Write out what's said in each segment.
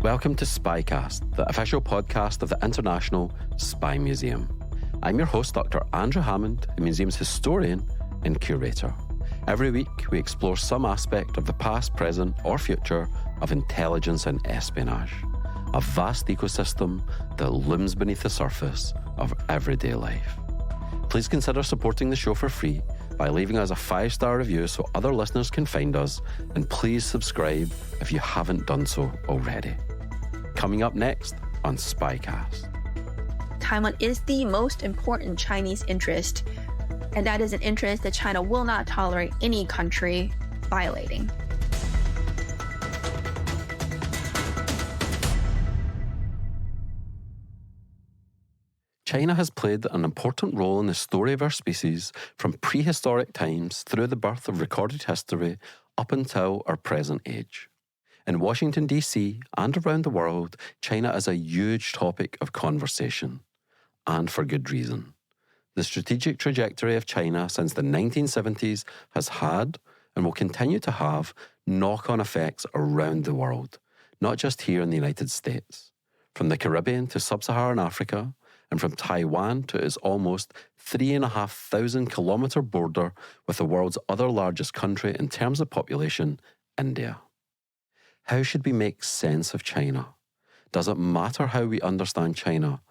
Welcome to SpyCast, the official podcast of the International Spy Museum. I'm your host, Dr. Andrew Hammond, the museum's historian and curator. Every week, we explore some aspect of the past, present, or future of intelligence and espionage, a vast ecosystem that looms beneath the surface of everyday life. Please consider supporting the show for free by leaving us a 5-star review so other listeners can find us, and please subscribe if you haven't done so already. Coming up next on SpyCast. Taiwan is the most important Chinese interest, and that is an interest that China will not tolerate any country violating. China has played an important role in the story of our species from prehistoric times through the birth of recorded history up until our present age. In Washington, D.C. and around the world, China is a huge topic of conversation, and for good reason. The strategic trajectory of China since the 1970s has had, and will continue to have, knock-on effects around the world, not just here in the United States. From the Caribbean to sub-Saharan Africa, and from Taiwan to its almost 3,500-kilometre border with the world's other largest country in terms of population, India. How should we make sense of China? Does it matter how we understand China?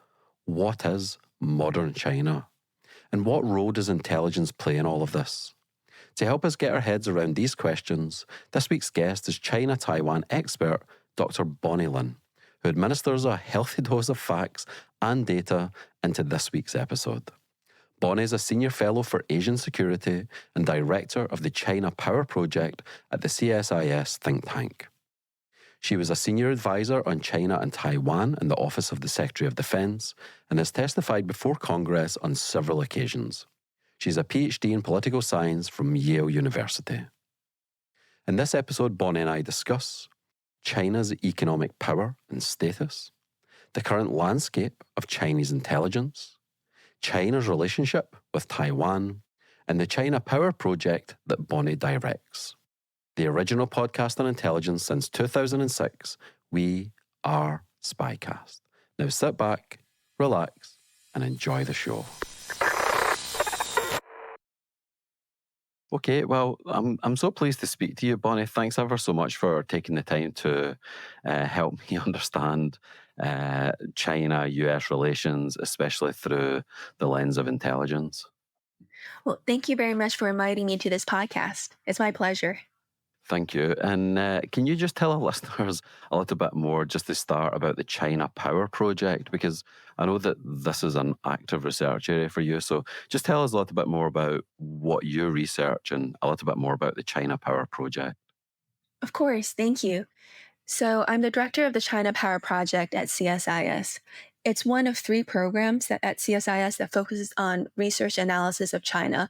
What is modern China? And what role does intelligence play in all of this? To help us get our heads around these questions, this week's guest is China-Taiwan expert Dr. Bonny Lin, who administers a healthy dose of facts and data into this week's episode. Bonny is a senior fellow for Asian security and director of the China Power Project at the CSIS think tank. She was a senior advisor on China and Taiwan in the Office of the Secretary of Defense and has testified before Congress on several occasions. She's a PhD in political science from Yale University. In this episode, Bonny and I discuss China's economic power and status, the current landscape of Chinese intelligence, China's relationship with Taiwan, and the China Power Project that Bonny directs. The original podcast on intelligence since 2006, we are SpyCast. Now sit back, relax, and enjoy the show. Okay, well, I'm so pleased to speak to you, Bonny. Thanks ever so much for taking the time to help me understand China-US relations, especially through the lens of intelligence. Well, thank you very much for inviting me to this podcast. It's my pleasure. Thank you. And can you just tell our listeners a little bit more, just to start, about the China Power Project? Because I know that this is an active research area for you. So just tell us a little bit more about what you research and a little bit more about the China Power Project. Of course, thank you. So I'm the director of the China Power Project at CSIS. It's one of 3 programs at CSIS that focuses on research analysis of China.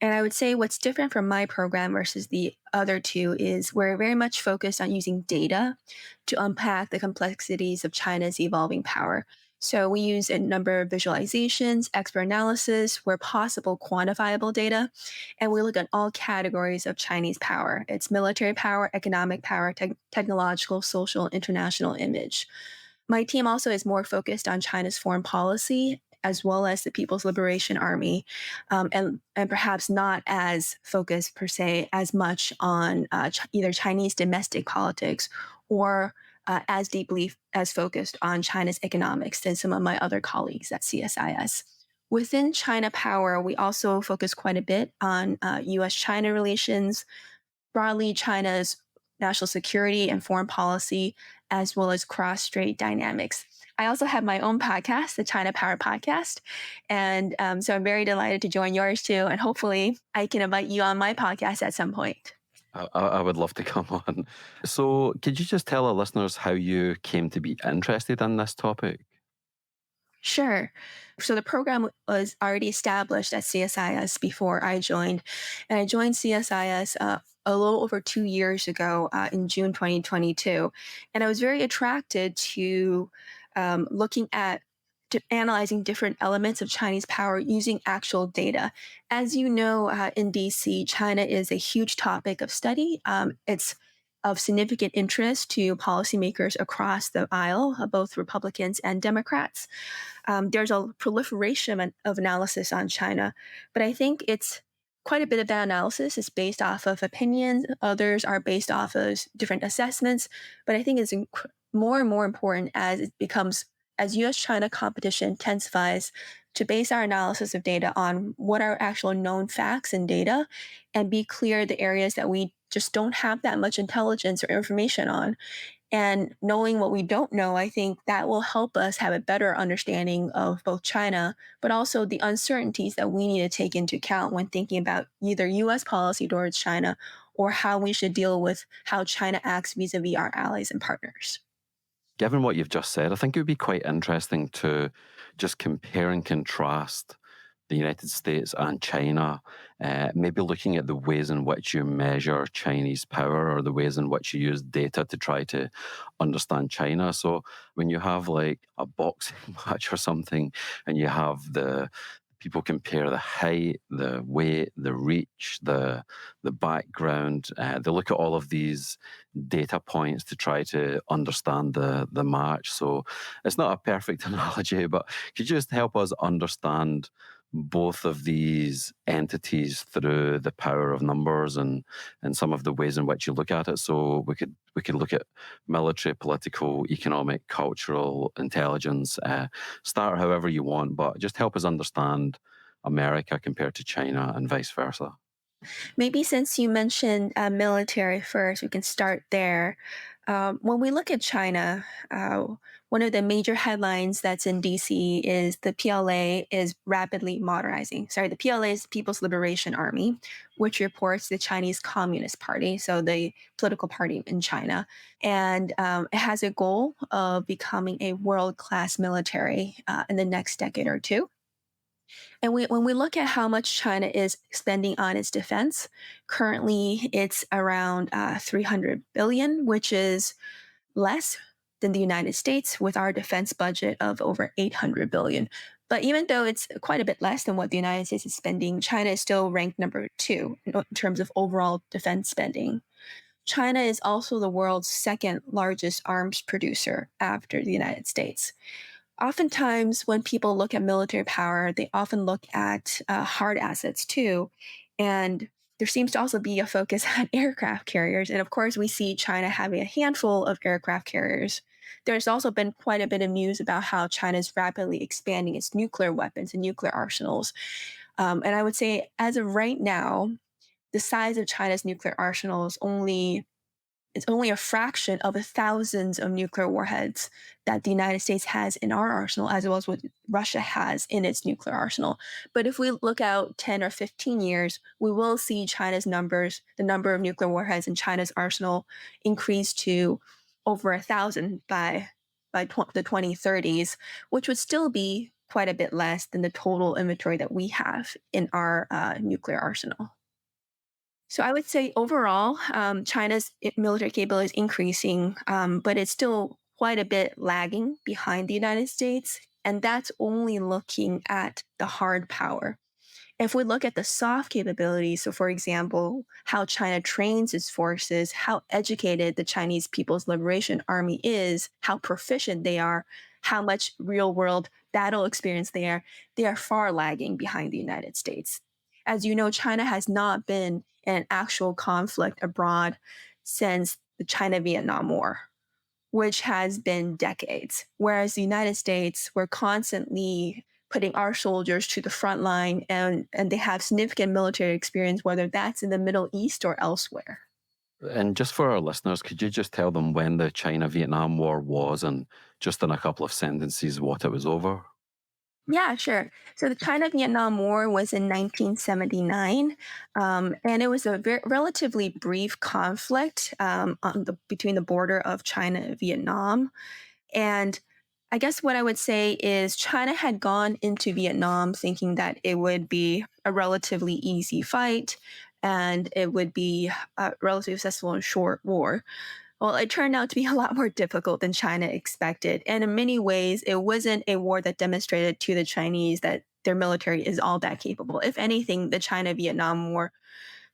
And I would say what's different from my program versus the other 2 is we're very much focused on using data to unpack the complexities of China's evolving power. So we use a number of visualizations, expert analysis, where possible quantifiable data, and we look at all categories of Chinese power. It's military power, economic power, technological, social, international image. My team also is more focused on China's foreign policy, as well as the People's Liberation Army, and perhaps not as focused per se as much on either Chinese domestic politics or as deeply as focused on China's economics than some of my other colleagues at CSIS. Within China Power, we also focus quite a bit on U.S.-China relations, broadly China's national security and foreign policy, as well as cross-strait dynamics. I also have my own podcast, the China Power Podcast. And so I'm very delighted to join yours too. And hopefully I can invite you on my podcast at some point. I would love to come on. So could you just tell our listeners how you came to be interested in this topic? Sure. So the program was already established at CSIS before I joined. And I joined CSIS a little over 2 years ago in June 2022. And I was very attracted to looking at analyzing different elements of Chinese power using actual data. As you know, in DC, China is a huge topic of study. It's of significant interest to policymakers across the aisle, both Republicans and Democrats. There's a proliferation of analysis on China, but I think it's quite a bit of that analysis is based off of opinions. Others are based off of different assessments. But I think it's more and more important as it becomes, as US China competition intensifies, to base our analysis of data on what are actual known facts and data and be clear the areas that we just don't have that much intelligence or information on. And knowing what we don't know, I think that will help us have a better understanding of both China, but also the uncertainties that we need to take into account when thinking about either US policy towards China or how we should deal with how China acts vis-a-vis our allies and partners. Given what you've just said, I think it would be quite interesting to just compare and contrast the United States and China, maybe looking at the ways in which you measure Chinese power or the ways in which you use data to try to understand China. So when you have like a boxing match or something and you have the people compare the height, the weight, the reach, the background. They look at all of these data points to try to understand the match. So it's not a perfect analogy, but could you just help us understand both of these entities through the power of numbers and some of the ways in which you look at it? So we could look at military, political, economic, cultural, intelligence. Start however you want, but just help us understand America compared to China and vice versa. Maybe since you mentioned military first, we can start there. When we look at China, one of the major headlines that's in DC is the PLA is rapidly modernizing. Sorry, the PLA is People's Liberation Army, which reports the Chinese Communist Party, so the political party in China. And it has a goal of becoming a world-class military in the next decade or two. And when we look at how much China is spending on its defense, currently it's around 300 billion, which is less than the United States with our defense budget of over 800 billion. But even though it's quite a bit less than what the United States is spending, China is still ranked number two in terms of overall defense spending. China is also the world's second largest arms producer after the United States. Oftentimes, when people look at military power, they often look at hard assets too. And there seems to also be a focus on aircraft carriers. And of course, we see China having a handful of aircraft carriers. There's also been quite a bit of news about how China is rapidly expanding its nuclear weapons and nuclear arsenals. And I would say, as of right now, the size of China's nuclear arsenal is only it's only a fraction of the thousands of nuclear warheads that the United States has in our arsenal, as well as what Russia has in its nuclear arsenal. But if we look out 10 or 15 years, we will see China's numbers, the number of nuclear warheads in China's arsenal, increase to over 1,000 by the 2030s, which would still be quite a bit less than the total inventory that we have in our nuclear arsenal. So I would say overall, China's military capability is increasing, but it's still quite a bit lagging behind the United States. And that's only looking at the hard power. If we look at the soft capabilities, so for example, how China trains its forces, how educated the Chinese People's Liberation Army is, how proficient they are, how much real world battle experience they are far lagging behind the United States. As you know, China has not been in an actual conflict abroad since the China Vietnam War, which has been decades. Whereas the United States, we're constantly putting our soldiers to the front line and they have significant military experience, whether that's in the Middle East or elsewhere. And just for our listeners, could you just tell them when the China-Vietnam War was and just in a couple of sentences what it was over? Yeah, sure. So the China Vietnam War was in 1979, and it was a relatively brief conflict between the border of China and Vietnam. And I guess what I would say is China had gone into Vietnam thinking that it would be a relatively easy fight and it would be a relatively successful and short war. Well, it turned out to be a lot more difficult than China expected. And in many ways, it wasn't a war that demonstrated to the Chinese that their military is all that capable. If anything, the China Vietnam War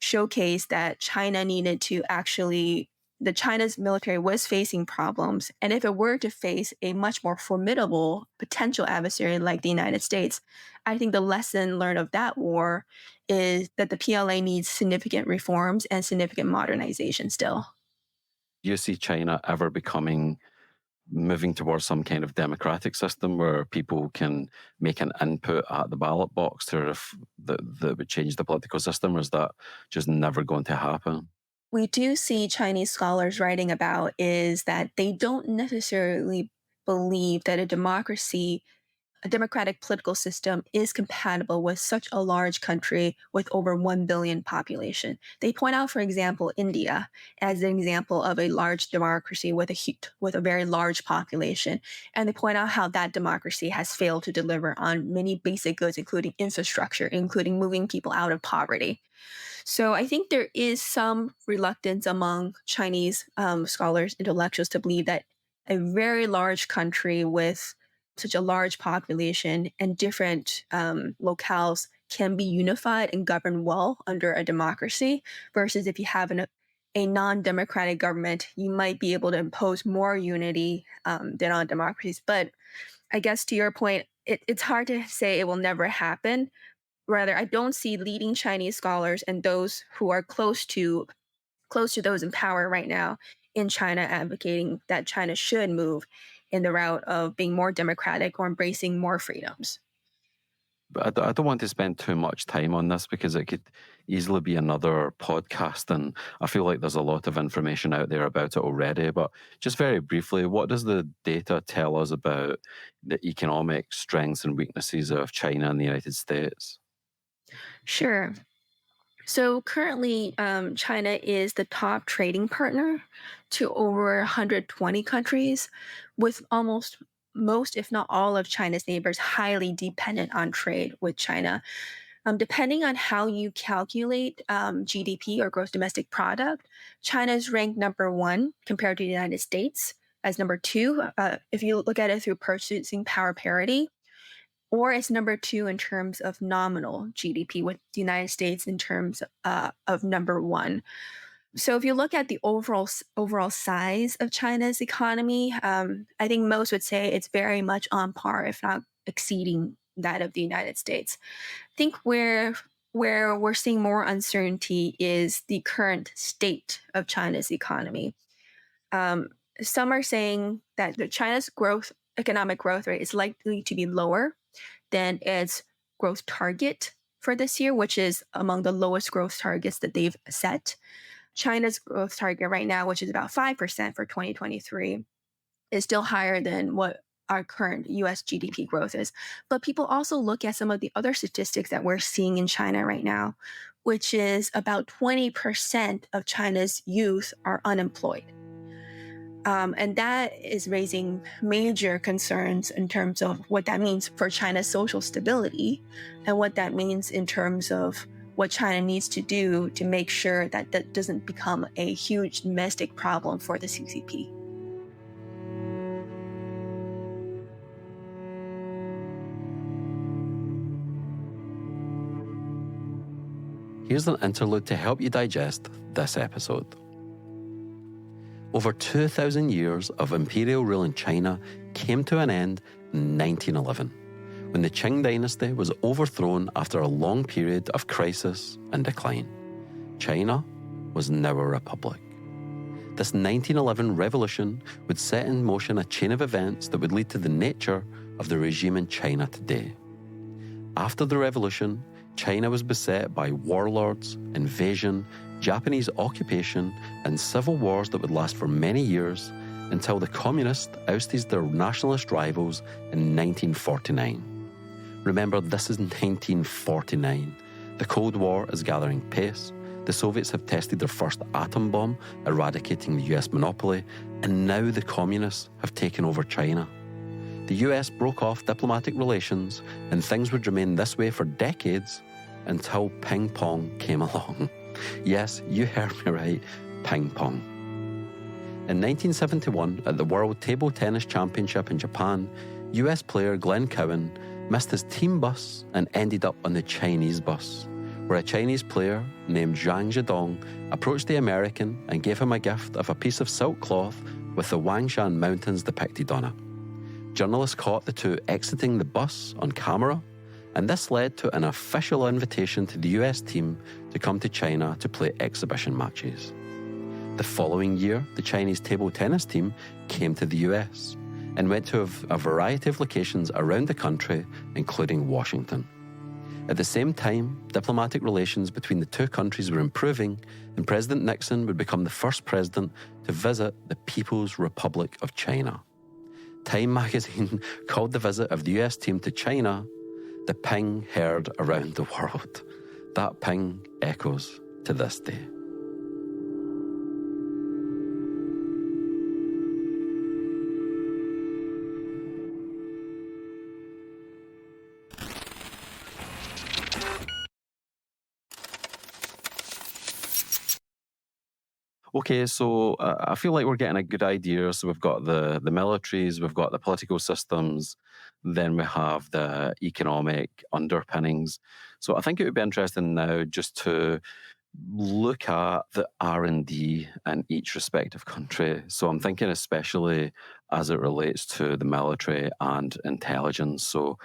showcased that China needed to actually the China's military was facing problems. And if it were to face a much more formidable potential adversary like the United States, I think the lesson learned of that war is that the PLA needs significant reforms and significant modernization still. Do you see China ever moving towards some kind of democratic system where people can make an input at the ballot box that would change the political system, or is that just never going to happen? We do see Chinese scholars writing about is that they don't necessarily believe that a democratic political system is compatible with such a large country with over 1 billion population. They point out, for example, India as an example of a large democracy with a very large population. And they point out how that democracy has failed to deliver on many basic goods, including infrastructure, including moving people out of poverty. So I think there is some reluctance among Chinese scholars, intellectuals, to believe that a very large country with such a large population and different locales can be unified and governed well under a democracy, versus if you have a non-democratic government, you might be able to impose more unity than on democracies. But I guess to your point, it's hard to say it will never happen. Rather, I don't see leading Chinese scholars and those who are close to those in power right now in China advocating that China should move in the route of being more democratic or embracing more freedoms. But I don't want to spend too much time on this because it could easily be another podcast, and I feel like there's a lot of information out there about it already. But just very briefly, what does the data tell us about the economic strengths and weaknesses of China and the United States? Sure. So currently, China is the top trading partner to over 120 countries, with almost most, if not all, of China's neighbors highly dependent on trade with China. Depending on how you calculate GDP or gross domestic product, China is ranked number one compared to the United States as number two. If you look at it through purchasing power parity, or it's number two in terms of nominal GDP, with the United States in terms of number one. So if you look at the overall size of China's economy, I think most would say it's very much on par, if not exceeding that of the United States. I think where we're seeing more uncertainty is the current state of China's economy. Um, some are saying that China's economic growth rate is likely to be lower than its growth target for this year, which is among the lowest growth targets that they've set. China's growth target right now, which is about 5% for 2023, is still higher than what our current US GDP growth is. But people also look at some of the other statistics that we're seeing in China right now, which is about 20% of China's youth are unemployed. And that is raising major concerns in terms of what that means for China's social stability and what that means in terms of what China needs to do to make sure that that doesn't become a huge domestic problem for the CCP. Here's an interlude to help you digest this episode. Over 2,000 years of imperial rule in China came to an end in 1911, when the Qing dynasty was overthrown after a long period of crisis and decline. China was now a republic. This 1911 revolution would set in motion a chain of events that would lead to the nature of the regime in China today. After the revolution, China was beset by warlords, invasion, Japanese occupation, and civil wars that would last for many years until the communists ousted their nationalist rivals in 1949. Remember, this is 1949. The Cold War is gathering pace. The Soviets have tested their first atom bomb, eradicating the US monopoly, and now the communists have taken over China. The US broke off diplomatic relations, and things would remain this way for decades until ping pong came along. Yes, you heard me right, ping pong. In 1971, at the World Table Tennis Championship in Japan, US player Glenn Cowan missed his team bus and ended up on the Chinese bus, where a Chinese player named Zhang Zhidong approached the American and gave him a gift of a piece of silk cloth with the Wangshan Mountains depicted on it. Journalists caught the two exiting the bus on camera, and this led to an official invitation to the US team to come to China to play exhibition matches. The following year, the Chinese table tennis team came to the US and went to a variety of locations around the country, including Washington. At the same time, diplomatic relations between the two countries were improving, and President Nixon would become the first president to visit the People's Republic of China. Time magazine called the visit of the US team to China the ping heard around the world. That ping echoes to this day. Okay, so I feel like we're getting a good idea. So we've got the militaries, we've got the political systems, then we have the economic underpinnings. So I think it would be interesting now just to look at the R&D in each respective country. So I'm thinking especially as it relates to the military and intelligence. So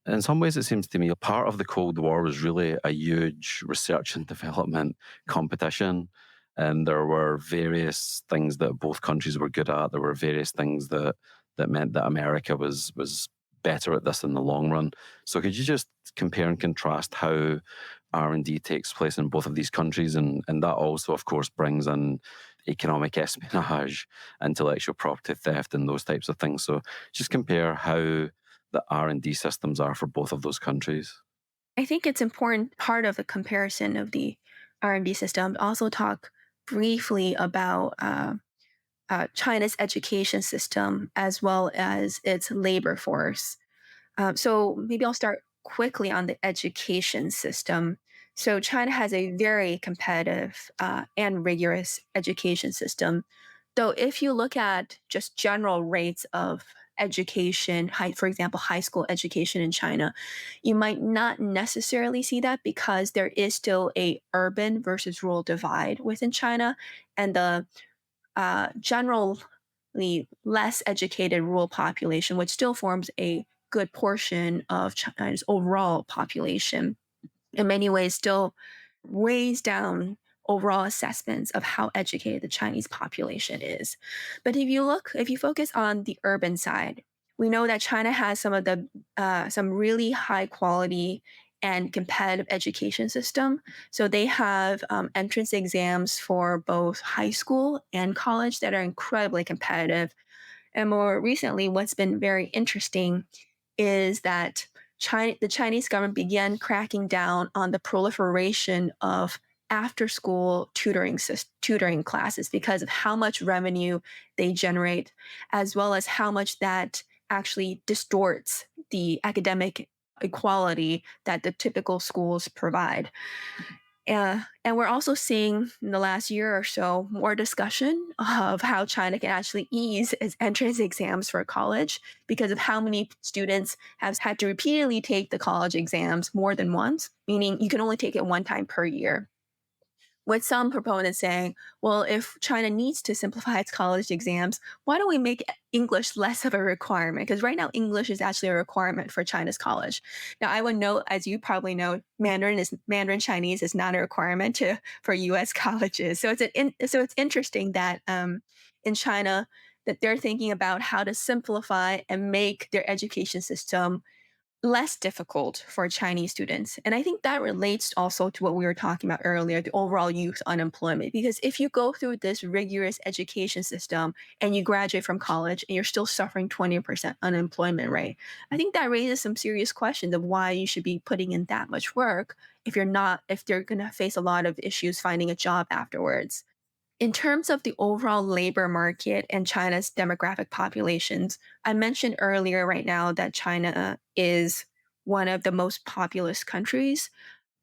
in some ways, it seems to me a part of the Cold War was really a huge research and development competition. And there were various things that both countries were good at. There were various things that meant that America was better at this in the long run. So could you just compare and contrast how R&D takes place in both of these countries? And that also, of course, brings in economic espionage, intellectual property theft, and those types of things. So just compare how the R&D systems are for both of those countries. I think it's important part of the comparison of the R&D system to also talk briefly about China's education system as well as its labor force. So maybe I'll start quickly on the education system. So China has a very competitive and rigorous education system. Though if you look at just general rates of education, for example, high school education in China, you might not necessarily see that because there is still a urban versus rural divide within China, and the generally less educated rural population, which still forms a good portion of China's overall population, in many ways still weighs down overall assessments of how educated the Chinese population is. But if you focus on the urban side, we know that China has some really high quality and competitive education system. So they have entrance exams for both high school and college that are incredibly competitive. And more recently, what's been very interesting is that the Chinese government began cracking down on the proliferation of after-school tutoring classes because of how much revenue they generate, as well as how much that actually distorts the academic equality that the typical schools provide. And we're also seeing in the last year or so more discussion of how China can actually ease its entrance exams for college because of how many students have had to repeatedly take the college exams more than once, meaning you can only take it one time per year. With some proponents saying, well, if China needs to simplify its college exams, why don't we make English less of a requirement? Because right now, English is actually a requirement for China's college. Now, I would note, as you probably know, Mandarin Chinese is not a requirement for U.S. colleges. So it's interesting that in China that they're thinking about how to simplify and make their education system less difficult for Chinese students. And I think that relates also to what we were talking about earlier, the overall youth unemployment. Because if you go through this rigorous education system and you graduate from college and you're still suffering 20% unemployment rate, I think that raises some serious questions of why you should be putting in that much work if they're going to face a lot of issues finding a job afterwards. In terms of the overall labor market and China's demographic populations, I mentioned earlier right now that China is one of the most populous countries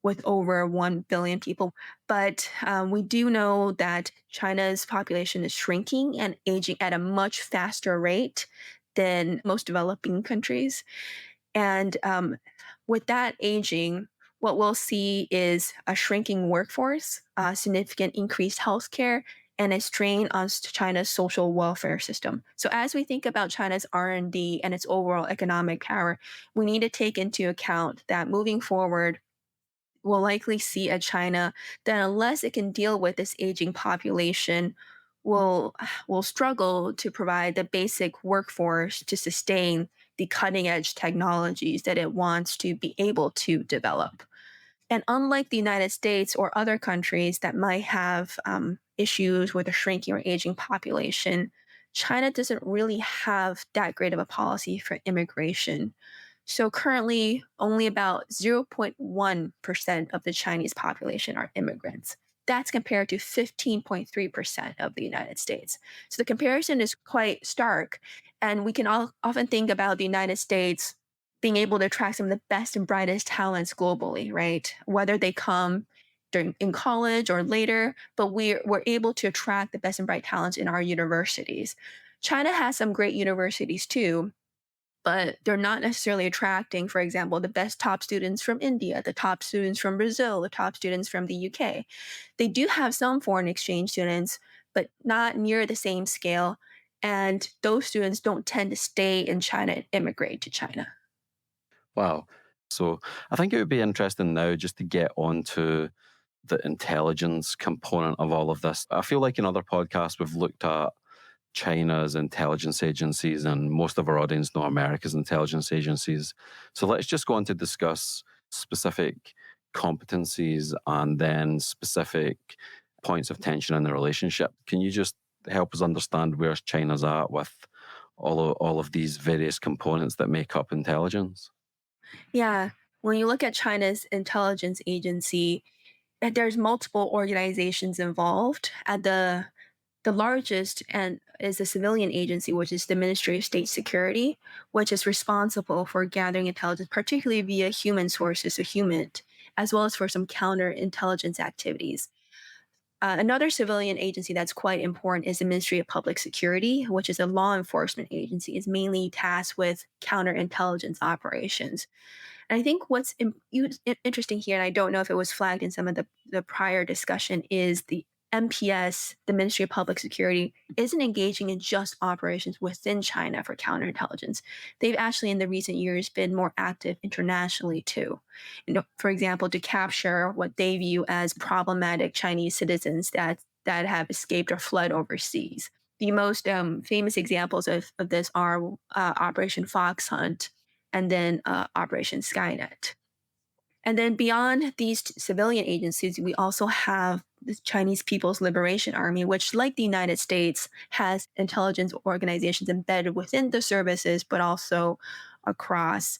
with over 1 billion people. But we do know that China's population is shrinking and aging at a much faster rate than most developing countries. And with that aging, what we'll see is a shrinking workforce, a significant increased healthcare, and a strain on China's social welfare system. So as we think about China's R&D and its overall economic power, we need to take into account that moving forward, we'll likely see a China that unless it can deal with this aging population, will struggle to provide the basic workforce to sustain the cutting edge technologies that it wants to be able to develop. And unlike the United States or other countries that might have issues with a shrinking or aging population, China doesn't really have that great of a policy for immigration. So currently, only about 0.1% of the Chinese population are immigrants. That's compared to 15.3% of the United States. So the comparison is quite stark. And we can often think about the United States being able to attract some of the best and brightest talents globally, right? Whether they come during in college or later, but we're able to attract the best and bright talents in our universities. China has some great universities too, but they're not necessarily attracting, for example, the best top students from India, the top students from Brazil, the top students from the UK. They do have some foreign exchange students, but not near the same scale. And those students don't tend to stay in China and immigrate to China. Wow. So I think it would be interesting now just to get onto the intelligence component of all of this. I feel like in other podcasts, we've looked at China's intelligence agencies, and most of our audience know America's intelligence agencies. So let's just go on to discuss specific competencies and then specific points of tension in the relationship. Can you just help us understand where China's at with all of these various components that make up intelligence? Yeah. When you look at China's intelligence agency, there's multiple organizations involved. At the largest and is a civilian agency, which is the Ministry of State Security, which is responsible for gathering intelligence, particularly via human sources, so human, as well as for some counterintelligence activities. Another civilian agency that's quite important is the Ministry of Public Security, which is a law enforcement agency. It's mainly tasked with counterintelligence operations. And I think what's interesting here, and I don't know if it was flagged in some of the prior discussion, is the MPS, the Ministry of Public Security, isn't engaging in just operations within China for counterintelligence. They've actually, in the recent years, been more active internationally too. For example, to capture what they view as problematic Chinese citizens that have escaped or fled overseas. The most famous examples of this are Operation Fox Hunt and then Operation Skynet. And then beyond these civilian agencies, we also have the Chinese People's Liberation Army, which, like the United States, has intelligence organizations embedded within the services, but also across.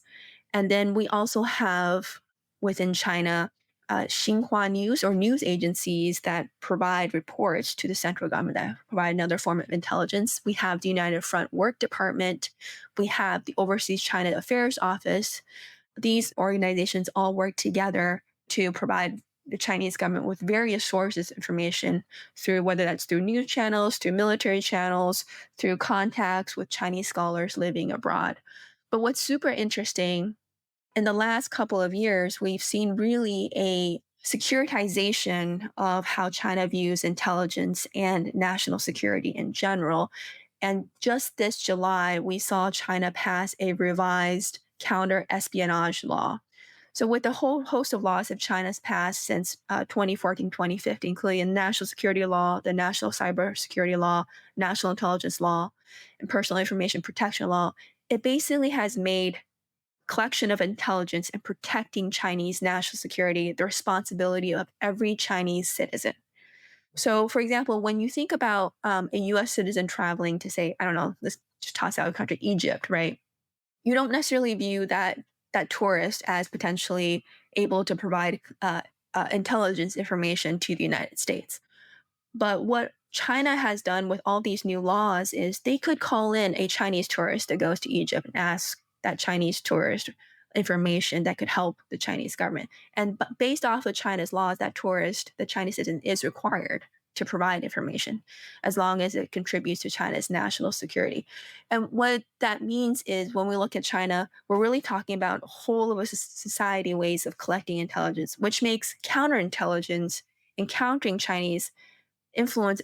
And then we also have within China Xinhua News or news agencies that provide reports to the central government that provide another form of intelligence. We have the United Front Work Department. We have the Overseas China Affairs Office. These organizations all work together to provide the Chinese government with various sources of information through whether that's through news channels, through military channels, through contacts with Chinese scholars living abroad. But what's super interesting in the last couple of years, we've seen really a securitization of how China views intelligence and national security in general. And just this July, we saw China pass a revised counter espionage law. So, with the whole host of laws that China's passed since 2014, 2015, including the national security law, the national cybersecurity law, national intelligence law, and personal information protection law, it basically has made collection of intelligence and protecting Chinese national security the responsibility of every Chinese citizen. So, for example, when you think about a US citizen traveling to, say, I don't know, let's just toss out a country, Egypt, right? You don't necessarily view that tourist as potentially able to provide intelligence information to the United States. But what China has done with all these new laws is they could call in a Chinese tourist that goes to Egypt and ask that Chinese tourist information that could help the Chinese government. And based off of China's laws, that tourist, the Chinese citizen, is required to provide information as long as it contributes to China's national security. And what that means is when we look at China, we're really talking about whole of a society ways of collecting intelligence, which makes counterintelligence and countering Chinese influence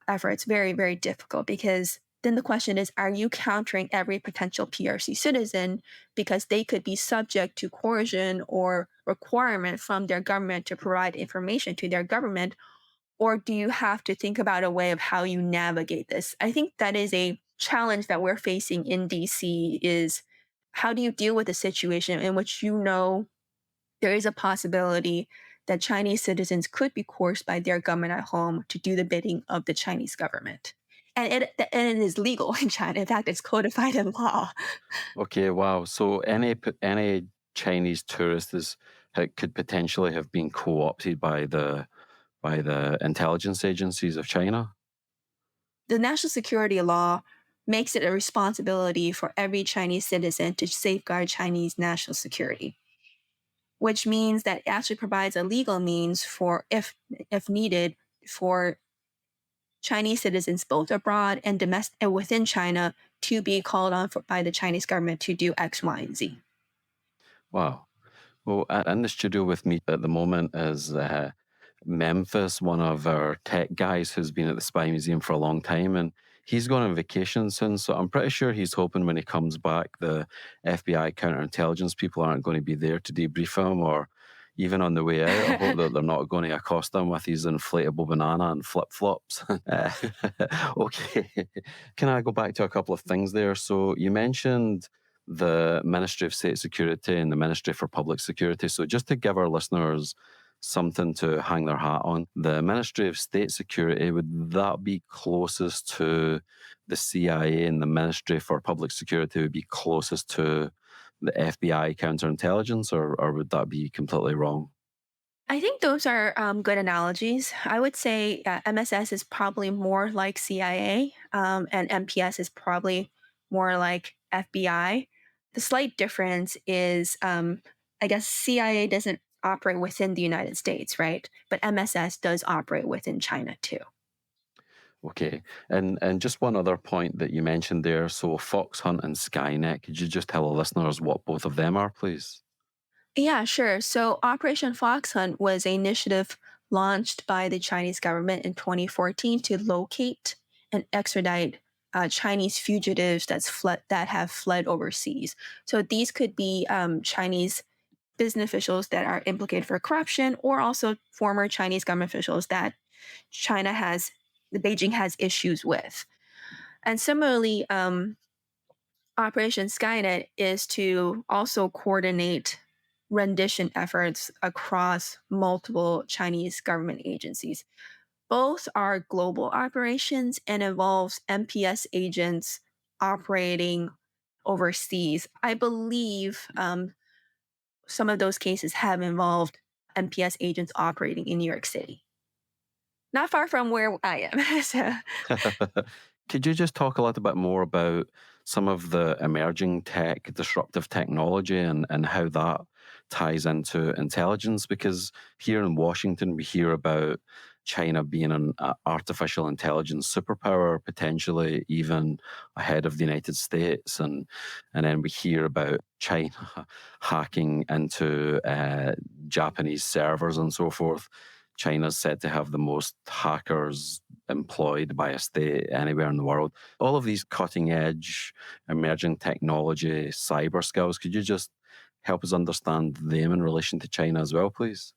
efforts very, very difficult because then the question is, are you countering every potential PRC citizen because they could be subject to coercion or requirement from their government to provide information to their government? Or do you have to think about a way of how you navigate this? I think that is a challenge that we're facing in DC is how do you deal with a situation in which there is a possibility that Chinese citizens could be coerced by their government at home to do the bidding of the Chinese government. And it is legal in China. In fact, it's codified in law. Okay, wow. So any Chinese tourist could potentially have been co-opted by the intelligence agencies of China. The national security law makes it a responsibility for every Chinese citizen to safeguard Chinese national security, which means that it actually provides a legal means for, if needed, for Chinese citizens both abroad and domestic and within China to be called on by the Chinese government to do X, Y, and Z. Wow. Well, in the studio with me at the moment is Memphis, one of our tech guys who's been at the Spy Museum for a long time, and he's going on vacation soon. So I'm pretty sure he's hoping when he comes back, the FBI counterintelligence people aren't going to be there to debrief him, or even on the way out, I hope that they're not going to accost him with his inflatable banana and flip flops. Okay, can I go back to a couple of things there? So you mentioned the Ministry of State Security and the Ministry for Public Security. So just to give our listeners something to hang their hat on, the Ministry of State Security, would that be closest to the CIA, and the Ministry for Public Security would be closest to the FBI counterintelligence, or would that be completely wrong? I think those are good analogies. I would say MSS is probably more like CIA, and MPS is probably more like FBI. The slight difference is, I guess CIA doesn't operate within the United States, right? But MSS does operate within China too. Okay. And just one other point that you mentioned there. So Fox Hunt and Skynet, could you just tell the listeners what both of them are, please? Yeah, sure. So Operation Fox Hunt was an initiative launched by the Chinese government in 2014 to locate and extradite Chinese fugitives that have fled overseas. So these could be Chinese business officials that are implicated for corruption, or also former Chinese government officials that the Beijing has issues with. And similarly, Operation Skynet is to also coordinate rendition efforts across multiple Chinese government agencies. Both are global operations and involves MPS agents operating overseas. I believe some of those cases have involved MPS agents operating in New York City, not far from where I am. So, Could you just talk a little bit more about some of the emerging tech, disruptive technology, and how that ties into intelligence? Because here in Washington, we hear about China being an artificial intelligence superpower, potentially even ahead of the United States. And then we hear about China hacking into Japanese servers and so forth. China's said to have the most hackers employed by a state anywhere in the world. All of these cutting edge emerging technology, cyber skills, could you just help us understand them in relation to China as well, please?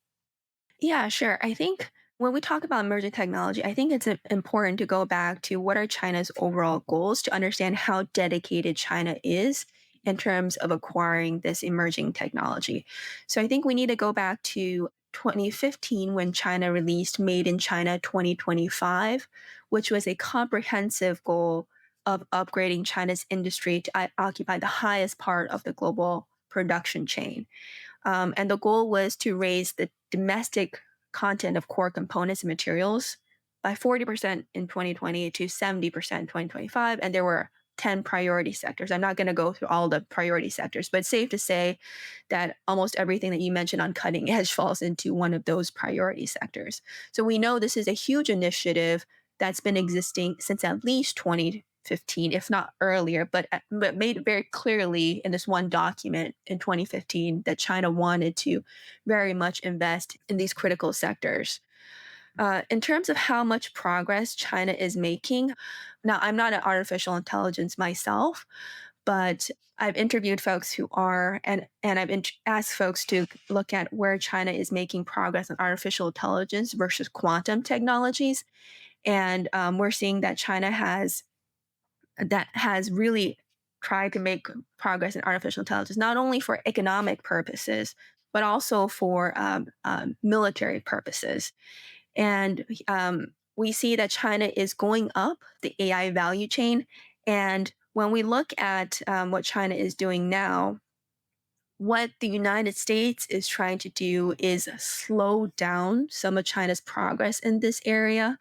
yeah, sure. I think when we talk about emerging technology, I think it's important to go back to what are China's overall goals to understand how dedicated China is in terms of acquiring this emerging technology. So I think we need to go back to 2015 when China released Made in China 2025, which was a comprehensive goal of upgrading China's industry to occupy the highest part of the global production chain. And the goal was to raise the domestic content of core components and materials by 40% in 2020 to 70% in 2025. And there were 10 priority sectors. I'm not going to go through all the priority sectors, but it's safe to say that almost everything that you mentioned on cutting edge falls into one of those priority sectors. So we know this is a huge initiative that's been existing since at least 2015, if not earlier, but made very clearly in this one document in 2015 that China wanted to very much invest in these critical sectors. In terms of how much progress China is making, now I'm not an artificial intelligence myself, but I've interviewed folks who are, and I've asked folks to look at where China is making progress in artificial intelligence versus quantum technologies. And we're seeing that China has really tried to make progress in artificial intelligence, not only for economic purposes, but also for military purposes. And we see that China is going up the AI value chain. And when we look at what China is doing now, what the United States is trying to do is slow down some of China's progress in this area.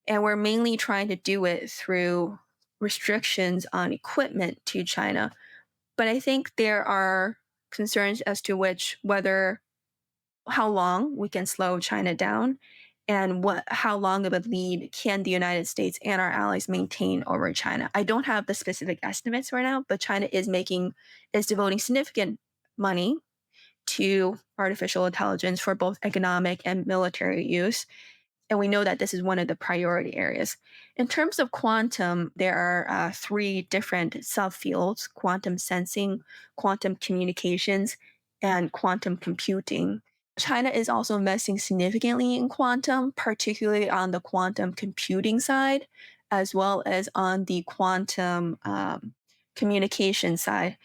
And we're mainly trying to do it through restrictions on equipment to China. But I think there are concerns as to how long we can slow China down and how long of a lead can the United States and our allies maintain over China. I don't have the specific estimates right now, but China is devoting significant money to artificial intelligence for both economic and military use. And we know that this is one of the priority areas. In terms of quantum, there are 3 different subfields: quantum sensing, quantum communications, and quantum computing. China is also investing significantly in quantum, particularly on the quantum computing side, as well as on the quantum communication side.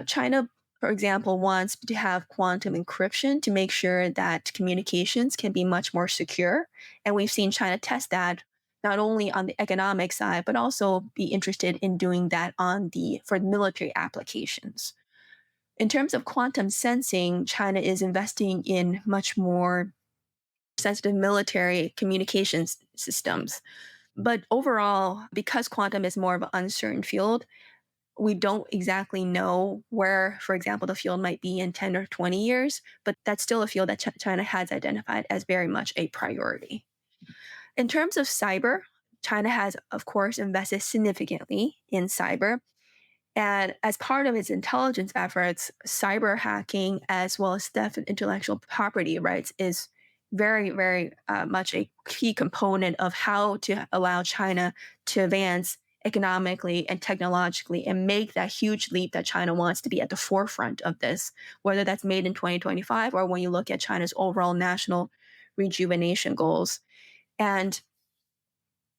China, for example, wants to have quantum encryption to make sure that communications can be much more secure. And we've seen China test that not only on the economic side, but also be interested in doing that for military applications. In terms of quantum sensing, China is investing in much more sensitive military communications systems. But overall, because quantum is more of an uncertain field, we don't exactly know where, for example, the field might be in 10 or 20 years, but that's still a field that China has identified as very much a priority. In terms of cyber, China has, of course, invested significantly in cyber. And as part of its intelligence efforts, cyber hacking, as well as theft of intellectual property rights, is very, very much a key component of how to allow China to advance economically and technologically and make that huge leap that China wants to be at the forefront of this, whether that's made in 2025 or when you look at China's overall national rejuvenation goals. And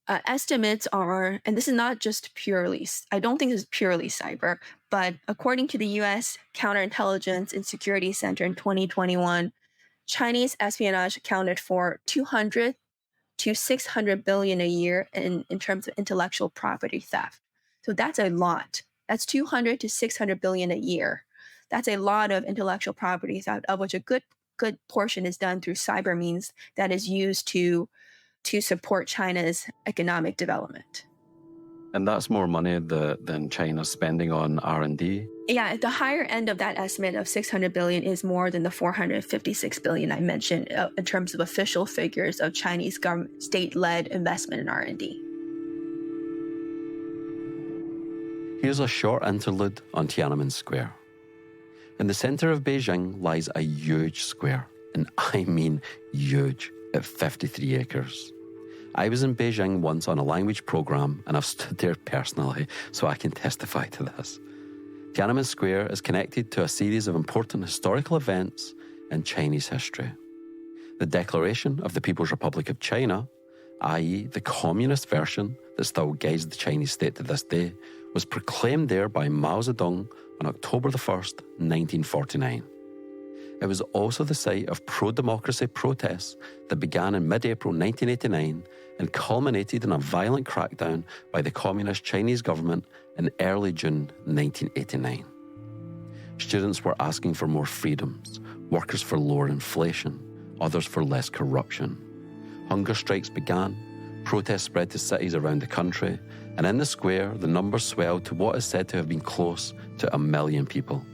estimates are, and this is not just purely, I don't think this is purely cyber, but according to the US Counterintelligence and Security Center in 2021, Chinese espionage accounted for 200 to 600 billion a year in terms of intellectual property theft. So that's a lot. That's 200 to 600 billion a year. That's a lot of intellectual property theft, of which a good portion is done through cyber means that is used to support China's economic development. And that's more money than China's spending on R&D? Yeah, the higher end of that estimate of 600 billion is more than the 456 billion I mentioned in terms of official figures of Chinese government state-led investment in R&D. Here's a short interlude on Tiananmen Square. In the center of Beijing lies a huge square, and I mean huge, at 53 acres. I was in Beijing once on a language program, and I've stood there personally, so I can testify to this. Tiananmen Square is connected to a series of important historical events in Chinese history. The Declaration of the People's Republic of China, i.e. the communist version that still guides the Chinese state to this day, was proclaimed there by Mao Zedong on October the 1st, 1949. It was also the site of pro-democracy protests that began in mid-April 1989 and culminated in a violent crackdown by the Communist Chinese government in early June 1989. Students were asking for more freedoms, workers for lower inflation, others for less corruption. Hunger strikes began, Protests spread to cities around the country, and in the square, the numbers swelled to what is said to have been close to 1 million people.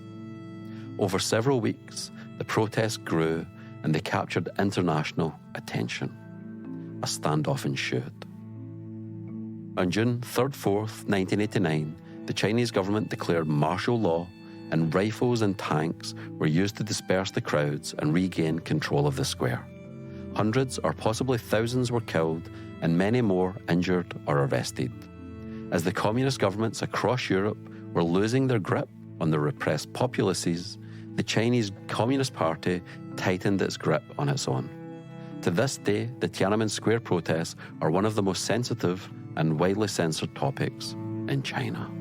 Over several weeks, the protests grew and they captured international attention. A standoff ensued. On June 3rd, 4th, 1989, the Chinese government declared martial law, and rifles and tanks were used to disperse the crowds and regain control of the square. Hundreds or possibly thousands were killed, and many more injured or arrested. As the communist governments across Europe were losing their grip on the repressed populaces, the Chinese Communist Party tightened its grip on its own. To this day, the Tiananmen Square protests are one of the most sensitive and widely censored topics in China.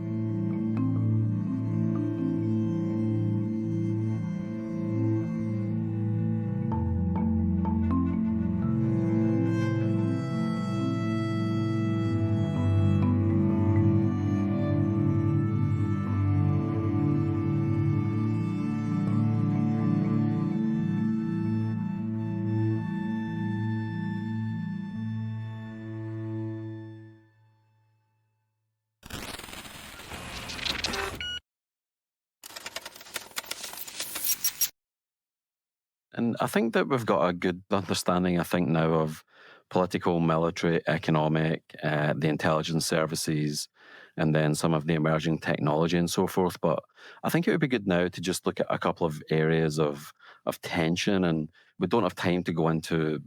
And I think that we've got a good understanding, now of political, military, economic, the intelligence services, and then some of the emerging technology and so forth. But I think it would be good now to just look at a couple of areas of tension. And we don't have time to go into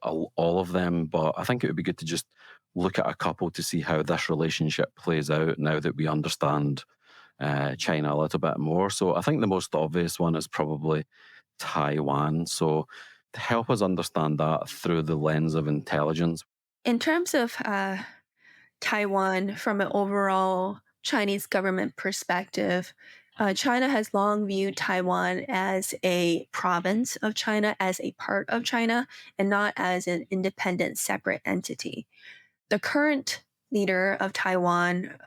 all of them, but I think it would be good to just look at a couple to see how this relationship plays out now that we understand China a little bit more. So I think the most obvious one is probably Taiwan. So to help us understand that through the lens of intelligence. In terms of Taiwan, from an overall Chinese government perspective, China has long viewed Taiwan as a province of China, as a part of China, and not as an independent, separate entity. The current leader of Taiwan,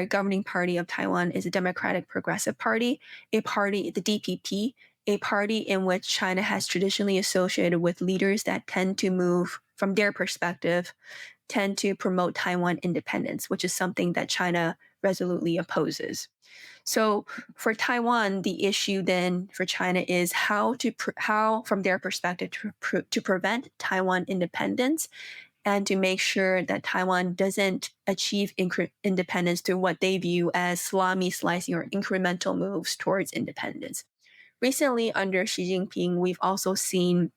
governing party of Taiwan is a Democratic Progressive Party, the DPP, a party in which China has traditionally associated with leaders that tend to move, from their perspective, tend to promote Taiwan independence, which is something that China resolutely opposes. So for Taiwan, the issue then for China is how, from their perspective, to prevent Taiwan independence and to make sure that Taiwan doesn't achieve independence through what they view as salami slicing or incremental moves towards independence. Recently, under Xi Jinping, we've also seen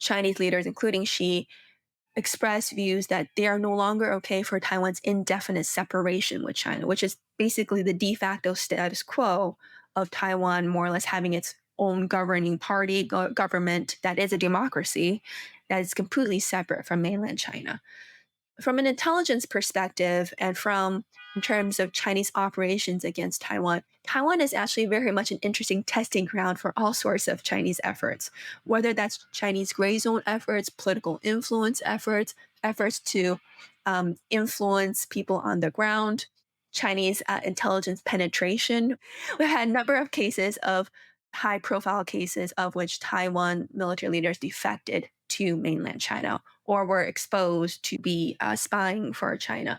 Chinese leaders, including Xi, express views that they are no longer okay for Taiwan's indefinite separation with China, which is basically the de facto status quo of Taiwan more or less having its own governing party, government that is a democracy, that is completely separate from mainland China. From an intelligence perspective and in terms of Chinese operations against Taiwan, Taiwan is actually very much an interesting testing ground for all sorts of Chinese efforts, whether that's Chinese gray zone efforts, political influence efforts, efforts to influence people on the ground, Chinese intelligence penetration. We've had a number of cases of high profile cases of which Taiwan military leaders defected to mainland China or were exposed to be spying for China.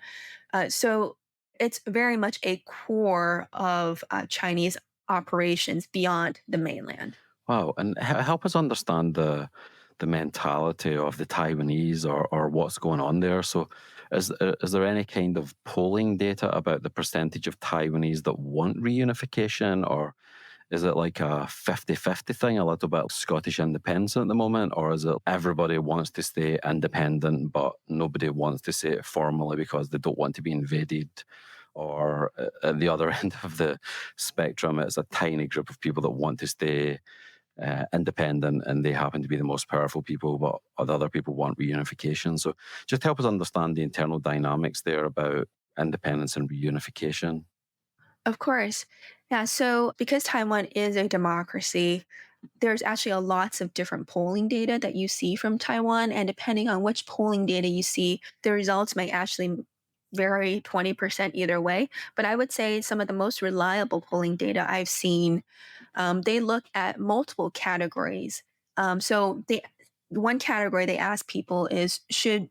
So it's very much a core of Chinese operations beyond the mainland. Wow, and help us understand the mentality of the Taiwanese or what's going on there. So is there any kind of polling data about the percentage of Taiwanese that want reunification, or is it like a 50-50 thing, a little bit Scottish independence at the moment? Or is it everybody wants to stay independent, but nobody wants to say it formally because they don't want to be invaded? Or at the other end of the spectrum, it's a tiny group of people that want to stay independent and they happen to be the most powerful people, but other people want reunification. So just help us understand the internal dynamics there about independence and reunification. Of course. Yeah. So because Taiwan is a democracy, there's actually lots of different polling data that you see from Taiwan. And depending on which polling data you see, the results may actually vary 20% either way. But I would say some of the most reliable polling data I've seen, they look at multiple categories. So one category they ask people is should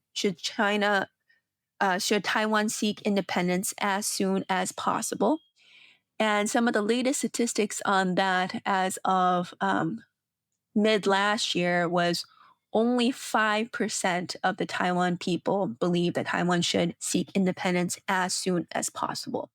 Taiwan seek independence as soon as possible? And some of the latest statistics on that as of mid last year was only 5% of the Taiwan people believe that Taiwan should seek independence as soon as possible.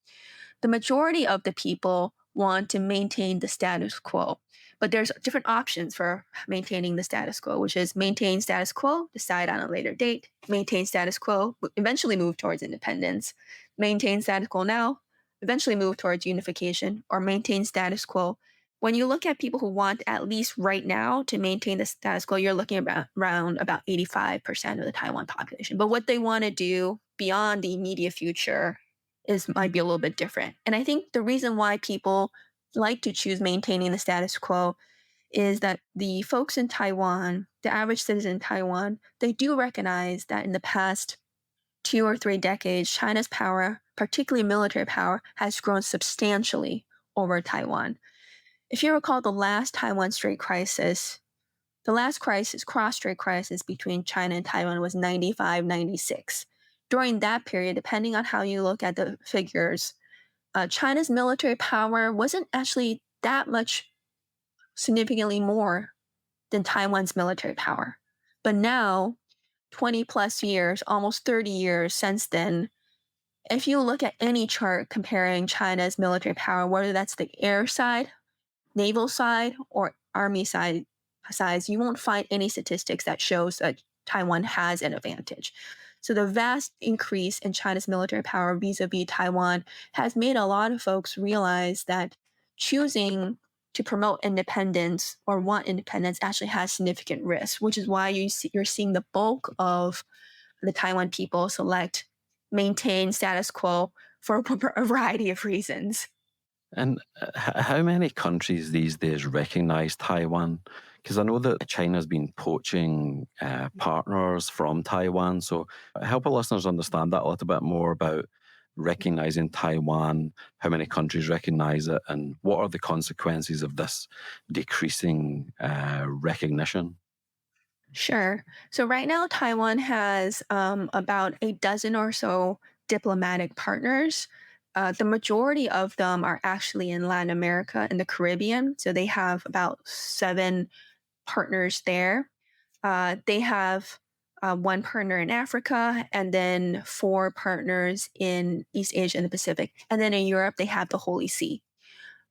The majority of the people want to maintain the status quo, but there's different options for maintaining the status quo, which is maintain status quo, decide on a later date, maintain status quo, eventually move towards independence, maintain status quo now, eventually move towards unification, or maintain status quo. When you look at people who want at least right now to maintain the status quo, you're looking around about 85% of the Taiwan population. But what they want to do beyond the immediate future might be a little bit different. And I think the reason why people like to choose maintaining the status quo is that the folks in Taiwan, the average citizen in Taiwan, they do recognize that in the past 2 or 3 decades, China's power, particularly military power, has grown substantially over Taiwan. If you recall the last Taiwan Strait crisis, the last crisis, cross-strait crisis between China and Taiwan was 95, 96. During that period, depending on how you look at the figures, China's military power wasn't actually that much significantly more than Taiwan's military power. But now, 20 plus years, almost 30 years since then, if you look at any chart comparing China's military power, whether that's the air side, naval side, or army size, you won't find any statistics that shows that Taiwan has an advantage. So the vast increase in China's military power vis-a-vis Taiwan has made a lot of folks realize that choosing to promote independence or want independence actually has significant risk, which is why you're seeing the bulk of the Taiwan people select maintain status quo for a variety of reasons. And how many countries these days recognize Taiwan? Because I know that China's been poaching partners from Taiwan. So help our listeners understand that a little bit more about recognizing Taiwan, how many countries recognize it, and what are the consequences of this decreasing recognition? Sure. So right now, Taiwan has about a dozen or so diplomatic partners. The majority of them are actually in Latin America and the Caribbean. So they have about 7 partners there. They have one partner in Africa and then 4 partners in East Asia and the Pacific. And then in Europe, they have the Holy See.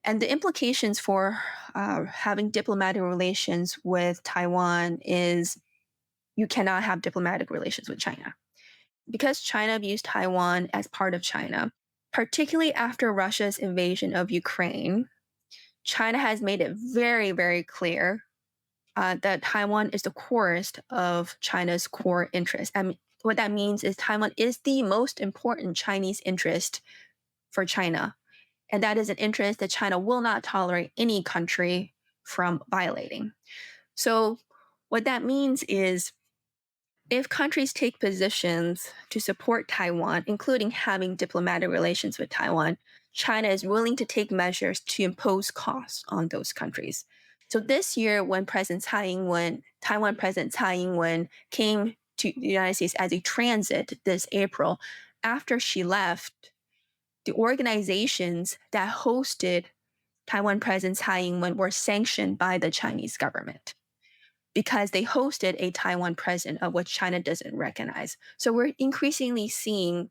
And the implications for having diplomatic relations with Taiwan is you cannot have diplomatic relations with China. Because China views Taiwan as part of China, particularly after Russia's invasion of Ukraine, China has made it very, very clear that Taiwan is the corest of China's core interests. And what that means is Taiwan is the most important Chinese interest for China. And that is an interest that China will not tolerate any country from violating. So, what that means is if countries take positions to support Taiwan, including having diplomatic relations with Taiwan, China is willing to take measures to impose costs on those countries. So this year, when Taiwan President Tsai Ing-wen came to the United States as a transit this April, after she left, the organizations that hosted Taiwan President Tsai Ing-wen were sanctioned by the Chinese government because they hosted a Taiwan president of which China doesn't recognize. So we're increasingly seeing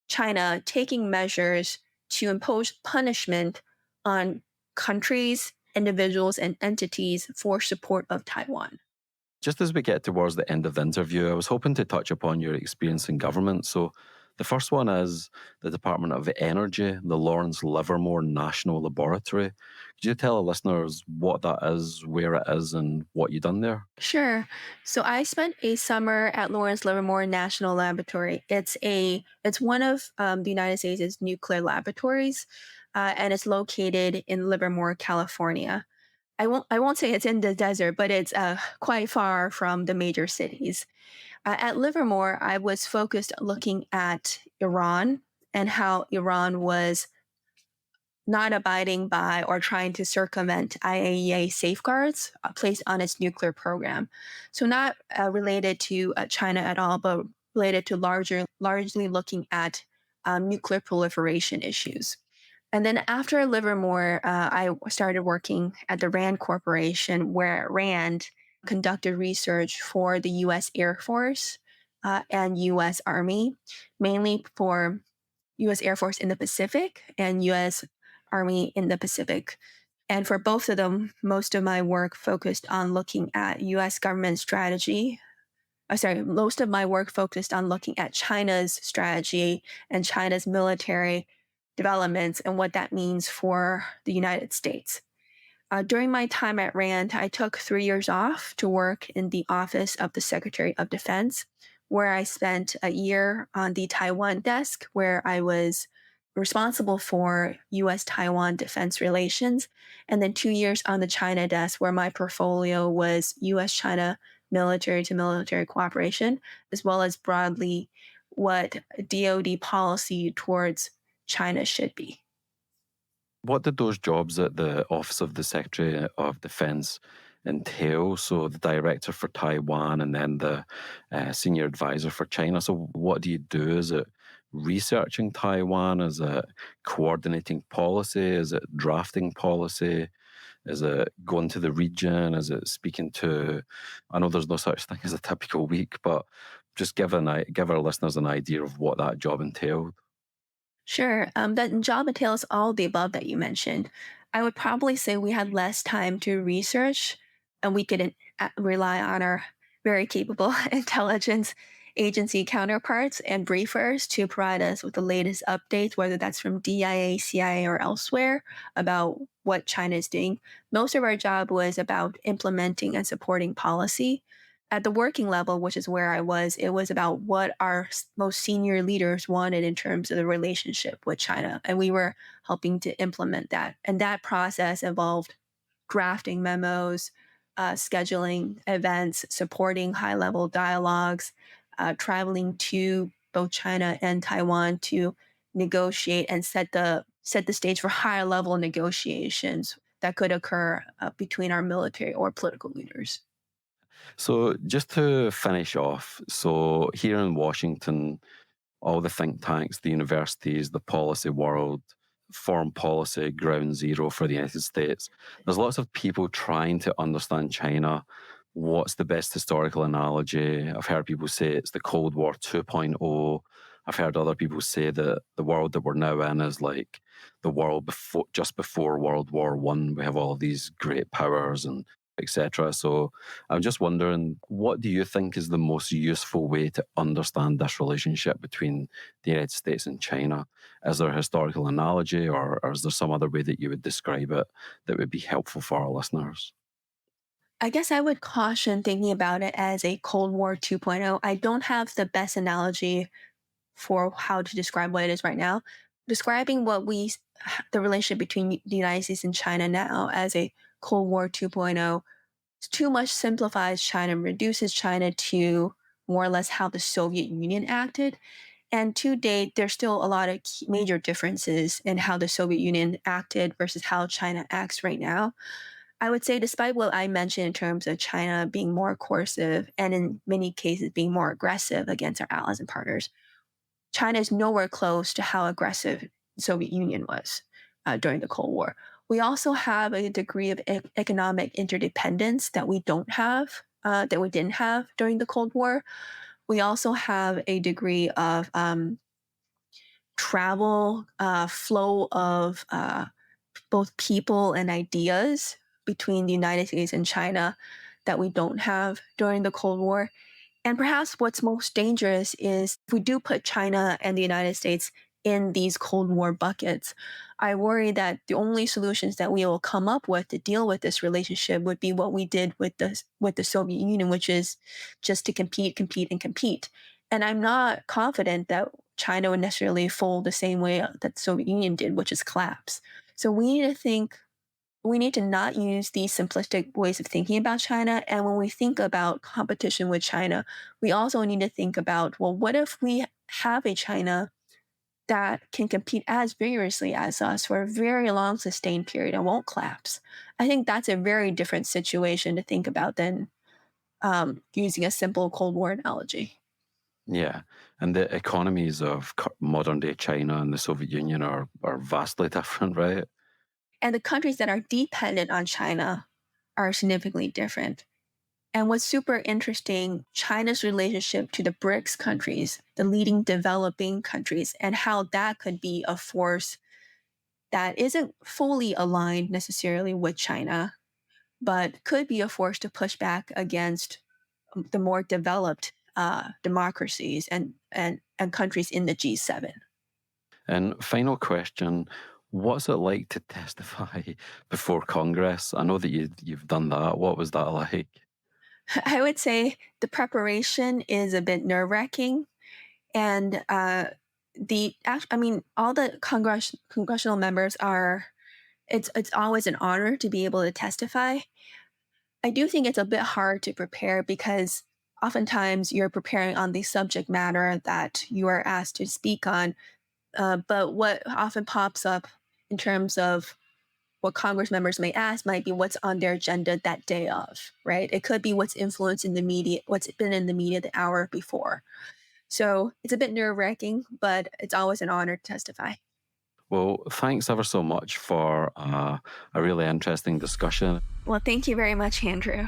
China taking measures to impose punishment on countries, individuals, and entities for support of Taiwan. Just as we get towards the end of the interview, I was hoping to touch upon your experience in government. So the first one is the Department of Energy, the Lawrence Livermore National Laboratory. Could you tell our listeners what that is, where it is, and what you've done there? Sure. So I spent a summer at Lawrence Livermore National Laboratory. It's one of the United States' nuclear laboratories, and it's located in Livermore, California. I won't say it's in the desert, but it's quite far from the major cities. At Livermore, I was focused looking at Iran and how Iran was not abiding by or trying to circumvent IAEA safeguards placed on its nuclear program. So not related to China at all, but related to largely looking at nuclear proliferation issues. And then after Livermore, I started working at the RAND Corporation, where RAND conducted research for the US Air Force and US Army, mainly for US Air Force in the Pacific and US Army in the Pacific. And for both of them, most of my work focused on looking at US government strategy. Most of my work focused on looking at China's strategy and China's military developments and what that means for the United States. During my time at RAND, I took 3 years off to work in the Office of the Secretary of Defense, where I spent a year on the Taiwan desk, where I was responsible for US Taiwan defense relations, and then 2 years on the China desk, where my portfolio was US China military to military cooperation, as well as broadly what DoD policy towards China should be. What did those jobs at the Office of the Secretary of Defense entail? So the director for Taiwan and then the senior advisor for China. So what do you do? Is it researching Taiwan? Is it coordinating policy? Is it drafting policy? Is it going to the region? Is it speaking to, I know there's no such thing as a typical week, but just give our listeners an idea of what that job entailed. Sure. That job entails all the above that you mentioned. I would probably say we had less time to research and we could rely on our very capable intelligence agency counterparts and briefers to provide us with the latest updates, whether that's from DIA, CIA, or elsewhere, about what China is doing. Most of our job was about implementing and supporting policy. At the working level, which is where I was, it was about what our most senior leaders wanted in terms of the relationship with China. And we were helping to implement that. And that process involved drafting memos, scheduling events, supporting high level dialogues, traveling to both China and Taiwan to negotiate and set the stage for higher level negotiations that could occur between our military or political leaders. So just to finish off, so here in Washington, all the think tanks, the universities, the policy world, foreign policy, ground zero for the United States. There's lots of people trying to understand China. What's the best historical analogy? I've heard people say it's the Cold War 2.0. I've heard other people say that the world that we're now in is like the world before, just before World War One. We have all of these great powers and etc. So I'm just wondering, what do you think is the most useful way to understand this relationship between the United States and China? Is there a historical analogy, or is there some other way that you would describe it that would be helpful for our listeners? I guess I would caution thinking about it as a Cold War 2.0. I don't have the best analogy for how to describe what it is right now. Describing the relationship between the United States and China now as a Cold War 2.0 too much simplifies China and reduces China to more or less how the Soviet Union acted. And to date, there's still a lot of major differences in how the Soviet Union acted versus how China acts right now. I would say, despite what I mentioned in terms of China being more coercive and in many cases being more aggressive against our allies and partners, China is nowhere close to how aggressive the Soviet Union was during the Cold War. We also have a degree of economic interdependence that we don't have, that we didn't have during the Cold War. We also have a degree of travel, flow of both people and ideas between the United States and China that we don't have during the Cold War. And perhaps what's most dangerous is if we do put China and the United States in these Cold War buckets, I worry that the only solutions that we will come up with to deal with this relationship would be what we did with the Soviet Union, which is just to compete, compete, and compete. And I'm not confident that China would necessarily fold the same way that the Soviet Union did, which is collapse. So we need to not use these simplistic ways of thinking about China. And when we think about competition with China, we also need to think about, well, what if we have a China that can compete as vigorously as us for a very long sustained period and won't collapse. I think that's a very different situation to think about than using a simple Cold War analogy. Yeah, and the economies of modern day China and the Soviet Union are vastly different, right? And the countries that are dependent on China are significantly different. And what's super interesting, China's relationship to the BRICS countries, the leading developing countries, and how that could be a force that isn't fully aligned necessarily with China, but could be a force to push back against the more developed democracies and countries in the G7. And final question, what's it like to testify before Congress? I know that you've done that. What was that like? I would say the preparation is a bit nerve-wracking, and all the congressional members are. It's always an honor to be able to testify. I do think it's a bit hard to prepare because oftentimes you're preparing on the subject matter that you are asked to speak on. But what often pops up in terms of what Congress members may ask might be what's on their agenda that day of, right? It could be what's influenced in the media, what's been in the media the hour before. So it's a bit nerve-wracking, but it's always an honor to testify. Well, thanks ever so much for a really interesting discussion. Well, thank you very much, Andrew.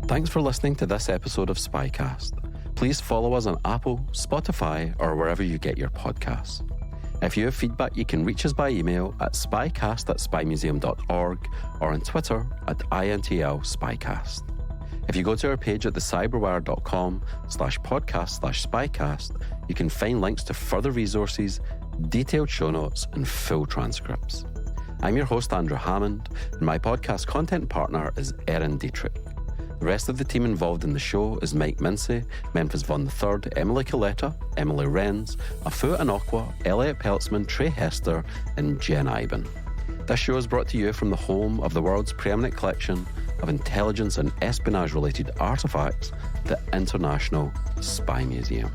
Thanks for listening to this episode of SpyCast. Please follow us on Apple, Spotify, or wherever you get your podcasts. If you have feedback, you can reach us by email at spycast@spymuseum.org or on Twitter at INTL_SpyCast. If you go to our page at thecyberwire.com/podcast/SpyCast, you can find links to further resources, detailed show notes, and full transcripts. I'm your host, Andrew Hammond, and my podcast content partner is Erin Dietrich. The rest of the team involved in the show is Mike Mincy, Memphis Von III, Emily Coletta, Emily Renz, Afu Anokwa, Elliot Peltzman, Trey Hester, and Jen Iben. This show is brought to you from the home of the world's preeminent collection of intelligence and espionage-related artifacts, the International Spy Museum.